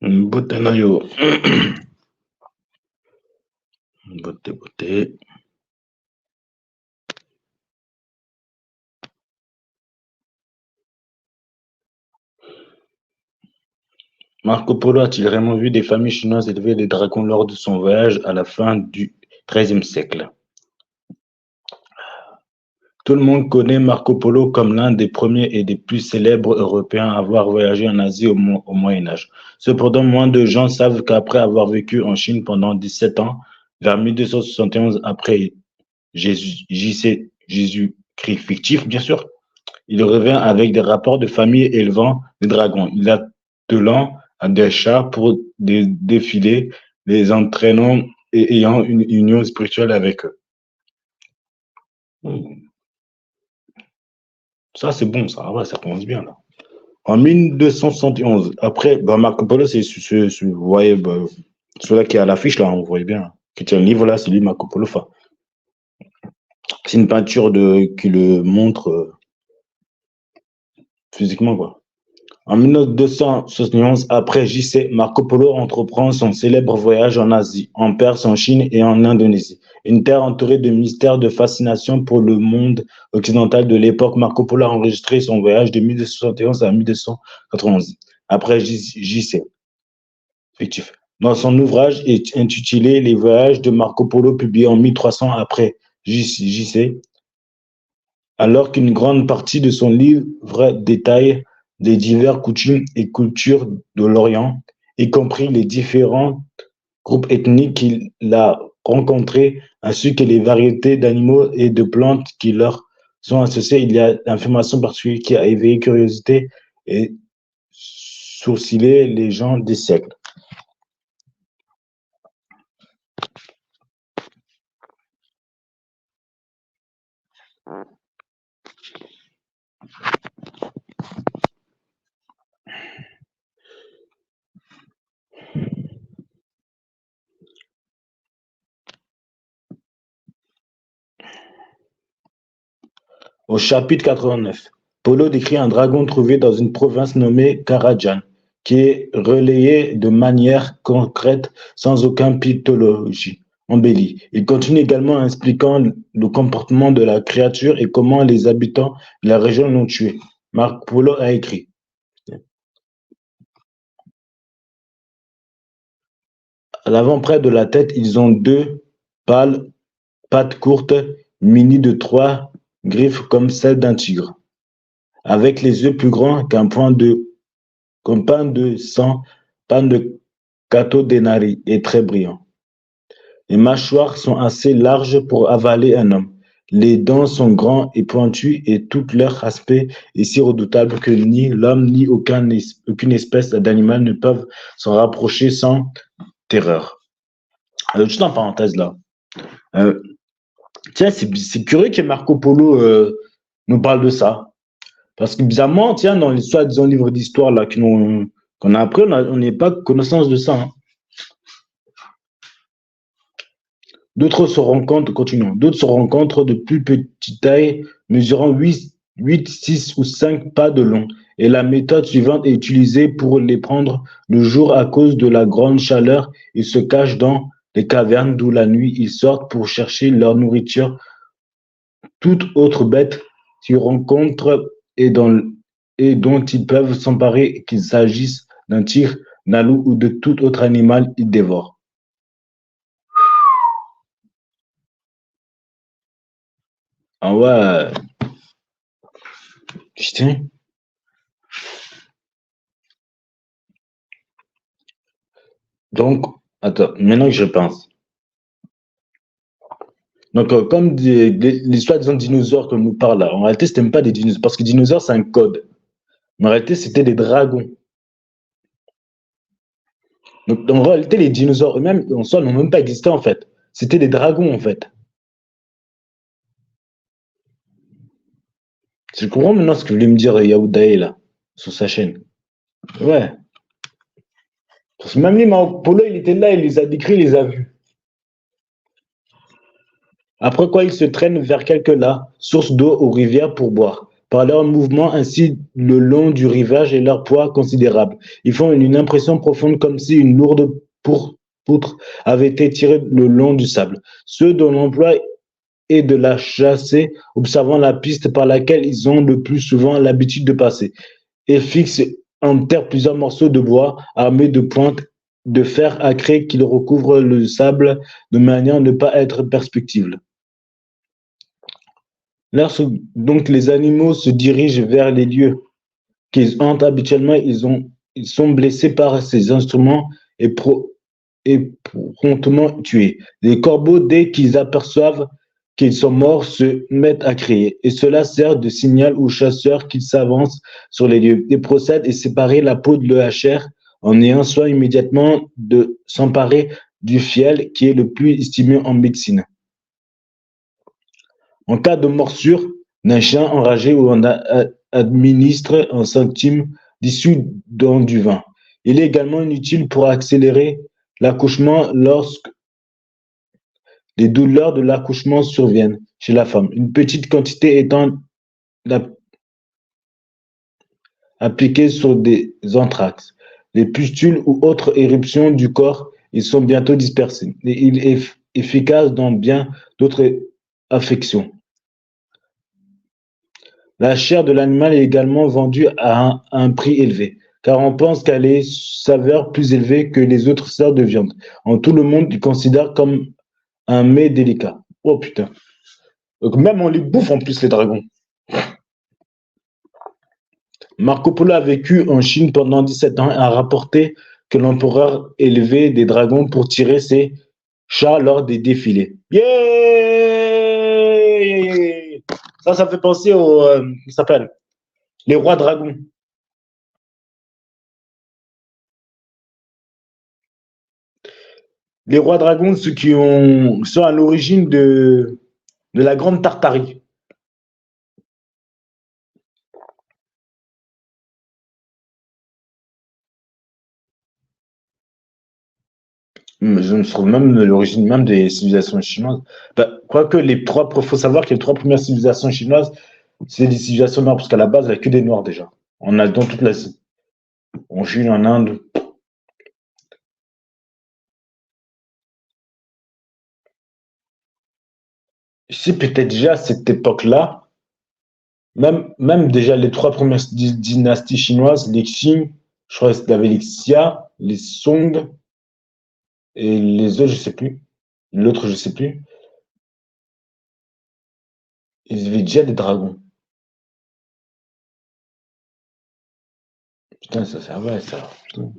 Beauté na yo. Beauté, beauté. Marco Polo a-t-il vraiment vu des familles chinoises élever des dragons lors de son voyage à la fin du XIIIe siècle? Tout le monde connaît Marco Polo comme l'un des premiers et des plus célèbres Européens à avoir voyagé en Asie au Moyen Âge. Cependant, moins de gens savent qu'après avoir vécu en Chine pendant 17 ans, vers 1271 après Jésus-Christ fictif, bien sûr, il revient avec des rapports de familles élevant des dragons, il attelant à des chats pour des défilés, les entraînant et ayant une union spirituelle avec eux. Ça, c'est bon, ça. Ouais, ça commence bien, là. En 1271, après, bah, Marco Polo, vous voyez, bah, celui-là qui est à l'affiche, là, on voit bien, qui tient le livre, là, c'est lui, Marco Polo. Enfin, c'est une peinture qui le montre physiquement, quoi. En 1271, après JC, Marco Polo entreprend son célèbre voyage en Asie, en Perse, en Chine et en Indonésie. Une terre entourée de mystères, de fascination pour le monde occidental de l'époque. Marco Polo a enregistré son voyage de 1271 à 1291. Après JC, fictif. Dans son ouvrage intitulé Les voyages de Marco Polo, publié en 1300 après JC, alors qu'une grande partie de son livre détaille les diverses coutumes et cultures de l'Orient, y compris les différents groupes ethniques qu'il a rencontrés, ainsi que les variétés d'animaux et de plantes qui leur sont associées. Il y a l'information particulière qui a éveillé curiosité et sourcillé les gens des siècles. Au chapitre 89, Polo décrit un dragon trouvé dans une province nommée Karajan, qui est relayé de manière concrète sans aucune mythologie embellie. Il continue également en expliquant le comportement de la créature et comment les habitants de la région l'ont tué. Marc Polo a écrit. À l'avant, près de la tête, ils ont deux pâles pattes courtes, munies de trois griffes comme celles d'un tigre, avec les yeux plus grands qu'un pain de sang, pain de Cato-Denari est très brillant. Les mâchoires sont assez larges pour avaler un homme. Les dents sont grands et pointues et tout leur aspect est si redoutable que ni l'homme ni aucune espèce d'animal ne peuvent s'en rapprocher sans terreur. Juste en parenthèse là. Euh, Tiens, c'est curieux que Marco Polo nous parle de ça. Parce que bizarrement, tiens, dans les soi-disant livres d'histoire là qu'on a appris, on n'est pas connaissance de ça. Hein. D'autres se rencontrent, continuons, d'autres se rencontrent de plus petite taille, mesurant 8, 6 ou 5 pas de long. Et la méthode suivante est utilisée pour les prendre le jour à cause de la grande chaleur. Ils se cachent dans les cavernes, d'où la nuit ils sortent pour chercher leur nourriture. Toute autre bête qu'ils rencontrent et dont ils peuvent s'emparer, qu'il s'agisse d'un tigre, d'un loup ou de tout autre animal, ils dévorent. Ah ouais, putain. Donc, attends, maintenant que je pense. Donc, comme l'histoire des dinosaures que nous parle là, en réalité, c'était même pas des dinosaures, parce que dinosaures, c'est un code. Mais en réalité, c'était des dragons. Donc, en réalité, les dinosaures eux-mêmes, en soi, n'ont même pas existé, en fait. C'était des dragons, en fait. Tu comprends maintenant ce que voulait me dire Yaoudaï, là, sur sa chaîne. Ouais. Parce que même lui, Polo, il était là, il les a décrits, il les a vus. Après quoi, il se traîne vers quelques lacs, sources d'eau ou rivières pour boire. par leur mouvement ainsi le long du rivage et leur poids considérable. Ils font une impression profonde comme si une lourde poutre avait été tirée le long du sable. Ceux dont l'emploi est de la chasser, observant la piste par laquelle ils ont le plus souvent l'habitude de passer, et fixent en terre plusieurs morceaux de bois armés de pointes de fer acré qui recouvrent le sable de manière à ne pas être perceptible. Lorsque donc les animaux se dirigent vers les lieux qu'ils hantent habituellement, ils sont blessés par ces instruments et, et promptement tués. Les corbeaux, dès qu'ils aperçoivent qu'ils sont morts, se mettent à crier. Et cela sert de signal aux chasseurs qu'ils s'avancent sur les lieux. Ils procèdent à séparer la peau de la chair en ayant soin immédiatement de s'emparer du fiel qui est le plus estimé en médecine. En cas de morsure d'un chien enragé, on administre un centime dissous dans du vin. Il est également inutile pour accélérer l'accouchement lorsque les douleurs de l'accouchement surviennent chez la femme. Une petite quantité étant appliquée sur des anthrax, les pustules ou autres éruptions du corps, ils sont bientôt dispersés. Et il est efficace dans bien d'autres affections. La chair de l'animal est également vendue à un prix élevé, car on pense qu'elle est saveur plus élevée que les autres sortes de viande. En tout le monde, ils considèrent comme un mets délicat. Oh putain. Donc même on les bouffe en plus les dragons. Marco Polo a vécu en Chine pendant 17 ans et a rapporté que l'empereur élevait des dragons pour tirer ses chats lors des défilés. Yeah! Ça fait penser aux... comment ça s'appelle? Les rois dragons. Les rois dragons, ceux qui sont à l'origine de la Grande Tartarie. Je me trouve même l'origine même des civilisations chinoises. Ben, quoique il faut savoir que les trois premières civilisations chinoises, c'est des civilisations noires, parce qu'à la base, il n'y a que des noirs déjà. On a dans toute l'Asie. En Chine, en Inde. Je sais peut-être déjà à cette époque-là, même déjà les trois premières dynasties chinoises, les Qing, je crois qu'il y avait les Xia, les Song, et les autres, je sais plus. L'autre, je sais plus. Ils avaient déjà des dragons. Putain, ça servait, ça. Putain.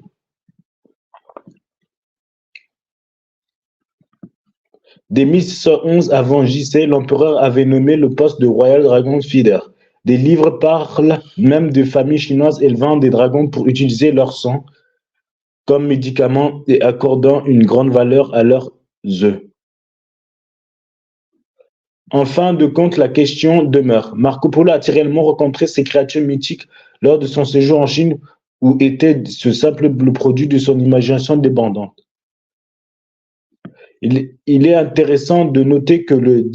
Dès 1111 avant JC, l'empereur avait nommé le poste de Royal Dragon Feeder. Des livres parlent même de familles chinoises élevant des dragons pour utiliser leur sang comme médicament et accordant une grande valeur à leurs œufs. En fin de compte, la question demeure. Marco Polo a-t-il réellement rencontré ces créatures mythiques lors de son séjour en Chine ou était ce simple le produit de son imagination débordante? Il est intéressant de noter que les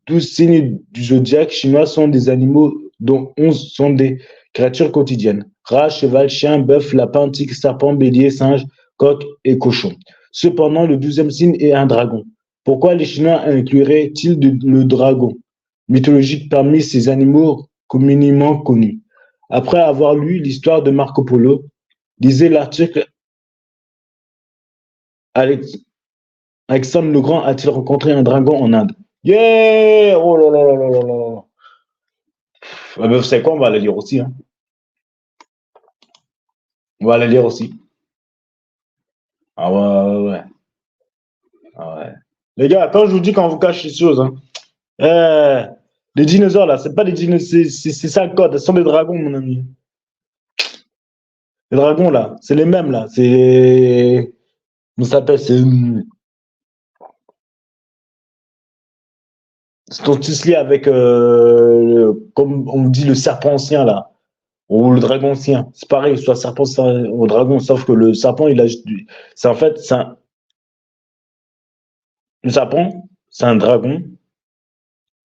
12 signes du zodiaque chinois sont des animaux dont 11 sont des créatures quotidiennes. Rat, cheval, chien, bœuf, lapin, tigre, serpent, bélier, singe, coq et cochon. Cependant, le 12e signe est un dragon. Pourquoi les Chinois incluraient-ils le dragon mythologique parmi ces animaux communément connus? Après avoir lu l'histoire de Marco Polo, lisez l'article Alexandre le Grand a-t-il rencontré un dragon en Inde? Yeah! Oh là là là là là là. Ah ben, vous savez quoi, on va la lire aussi. Hein. On va la lire aussi. Ah ouais, ouais, ouais. Ah ouais. Les gars, quand je vous dis qu'on vous cache les choses, hein, euh, les dinosaures là, c'est pas des dinosaures, c'est ça le code, ce sont des dragons, mon ami. Les dragons là, c'est les mêmes là. C'est. Comment ça s'appelle? C'est tous liés avec, comme on dit, le serpent ancien là. Ou le dragon ancien. C'est pareil, soit serpent, ou dragon, sauf que le serpent, il a. C'est en fait, le serpent, c'est un dragon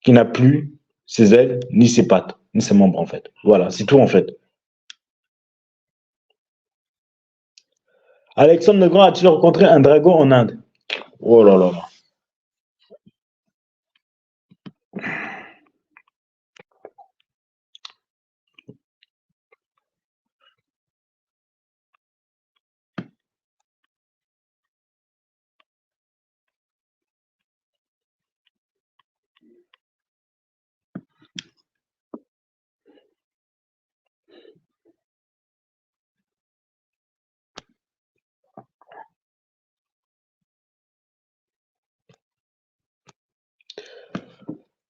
qui n'a plus ses ailes ni ses pattes. de ses membres, en fait. Voilà, c'est tout, en fait. Alexandre le Grand a-t-il rencontré un dragon en Inde? Oh là là.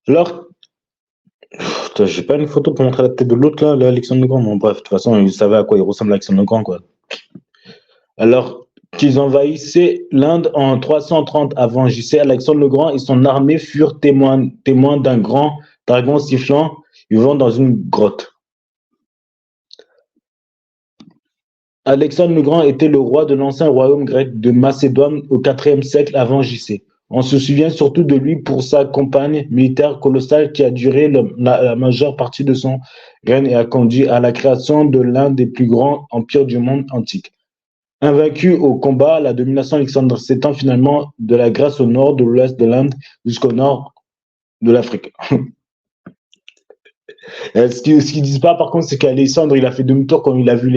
Alors, j'ai pas une photo pour montrer la tête de l'autre, là, Alexandre le Grand. Bon, bref, de toute façon, il savait à quoi il ressemble, Alexandre le Grand, quoi. Alors qu'ils envahissaient l'Inde en 330 avant JC, Alexandre le Grand et son armée furent témoins d'un grand dragon sifflant vivant dans une grotte. Alexandre le Grand était le roi de l'ancien royaume grec de Macédoine au IVe siècle avant JC. On se souvient surtout de lui pour sa campagne militaire colossale qui a duré la majeure partie de son règne et a conduit à la création de l'un des plus grands empires du monde antique. Invaincu au combat, la domination alexandrine s'étend finalement de la Grèce au nord, de l'ouest de l'Inde jusqu'au nord de l'Afrique. Ce qu'ils disent pas, par contre, c'est qu'Alexandre, il a fait demi-tour quand il a vu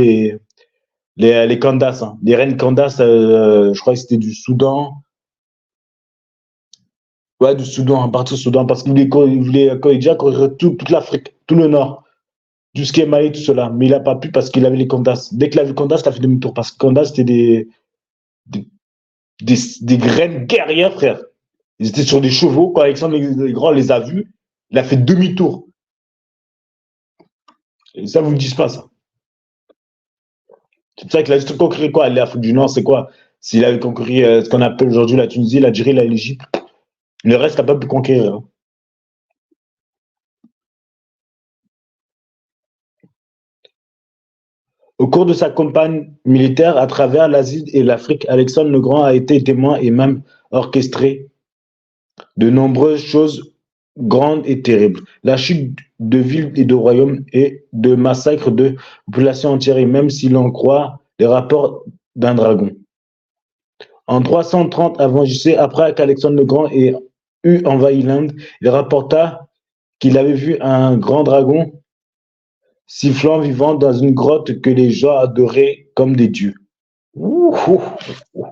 les Candaces, hein. Les reines Candaces, je crois que c'était du Soudan. Ouais, du Soudan, à partir du Soudan, parce qu'il voulait déjà courir toute l'Afrique, tout le nord, tout ce qui est Mali, tout cela. Mais il n'a pas pu parce qu'il avait les Candaces. Dès qu'il a vu Candace, il a fait demi-tour parce que Candace, c'était des, des graines guerrières, frère. Ils étaient sur des chevaux. Quand Alexandre le Grand les a vus, il a fait demi-tour. Et ça, vous ne dites pas, ça. C'est pour ça qu'il a juste conquis quoi? L'Afrique du Nord, c'est quoi? S'il avait conquis ce qu'on appelle aujourd'hui la Tunisie, l'Algérie, l'Égypte, le reste, il n'a pas pu conquérir, hein. Au cours de sa campagne militaire à travers l'Asie et l'Afrique, Alexandre le Grand a été témoin et même orchestré de nombreuses choses grandes et terribles. La chute de villes et de royaumes et de massacres de populations entières, et même si l'on croit les rapports d'un dragon. En 330 avant JC, après qu'Alexandre le Grand ait eu envahi l'Inde, il rapporta qu'il avait vu un grand dragon sifflant vivant dans une grotte que les gens adoraient comme des dieux. Ouh, ouh, ouh.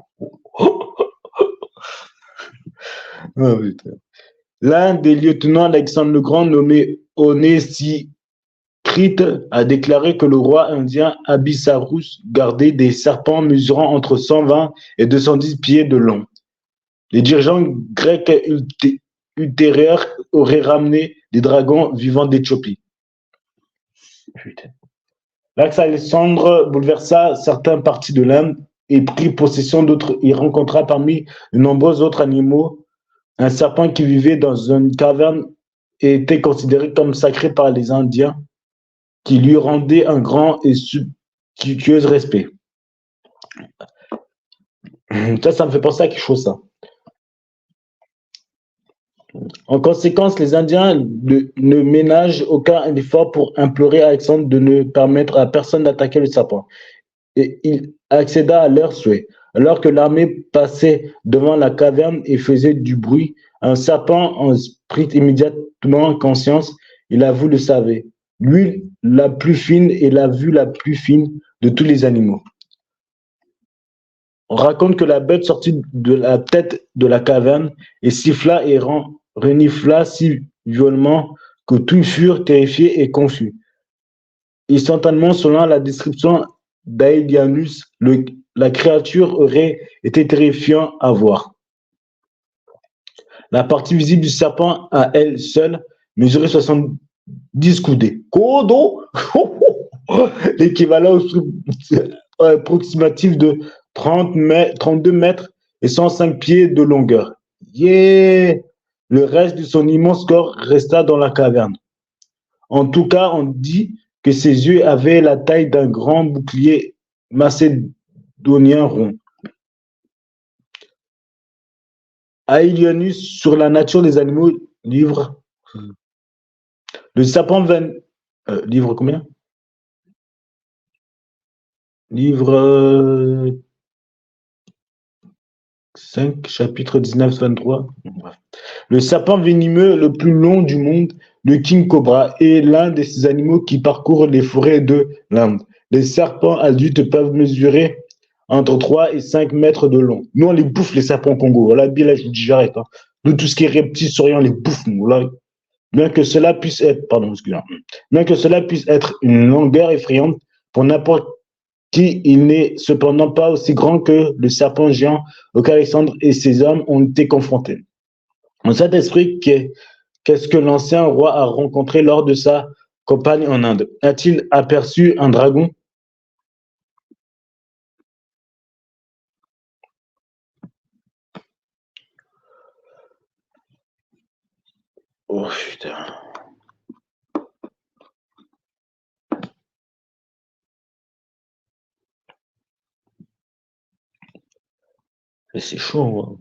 Ah, l'un des lieutenants d'Alexandre le Grand, nommé Onésicrite, a déclaré que le roi indien Abysarus gardait des serpents mesurant entre 120 et 210 pieds de long. Les dirigeants grecs ultérieurs auraient ramené des dragons vivants d'Éthiopie. L'Alexandre bouleversa certaines parties de l'Inde et prit possession d'autres. Il rencontra parmi de nombreux autres animaux un serpent qui vivait dans une caverne et était considéré comme sacré par les Indiens, qui lui rendaient un grand et substitueux respect. Ça me fait penser à quelque chose, ça. En conséquence, les Indiens ne ménagent aucun effort pour implorer Alexandre de ne permettre à personne d'attaquer le serpent. Et il accéda à leurs souhaits. Alors que l'armée passait devant la caverne et faisait du bruit, un serpent en prit immédiatement conscience. Il avoue le savait. Lui, la plus fine et la vue la plus fine de tous les animaux. On raconte que la bête sortit de la tête de la caverne et siffla et renifla si violemment que tous furent terrifiés et confus. Instantanément, selon la description d'Aelianus, la créature aurait été terrifiante à voir. La partie visible du serpent à elle seule mesurait 70 coudées. Kodo l'équivalent approximatif de 32 mètres et 105 pieds de longueur. Yeah. Le reste de son immense corps resta dans la caverne. En tout cas, on dit que ses yeux avaient la taille d'un grand bouclier macédonien rond. Aelianus sur la nature des animaux, livre. Le serpent Livre combien? Livre 5, chapitre 19-23. Bref. Le serpent venimeux le plus long du monde, le king cobra, est l'un de ces animaux qui parcourent les forêts de l'Inde. Les serpents adultes peuvent mesurer entre 3 et 5 mètres de long. Nous, on les bouffe, les serpents au Congo. Voilà, bien là, je dis j'arrête. Hein. Nous, tout ce qui est reptiles, sauriens, on les bouffe. Nous, là. Bien que cela puisse être, pardon, excusez-moi. Bien que cela puisse être une longueur effrayante pour n'importe qui, il n'est cependant pas aussi grand que le serpent géant auquel Alexandre et ses hommes ont été confrontés. En cet esprit, qu'est-ce que l'ancien roi a rencontré lors de sa campagne en Inde? A-t-il aperçu un dragon? Oh putain, c'est chaud.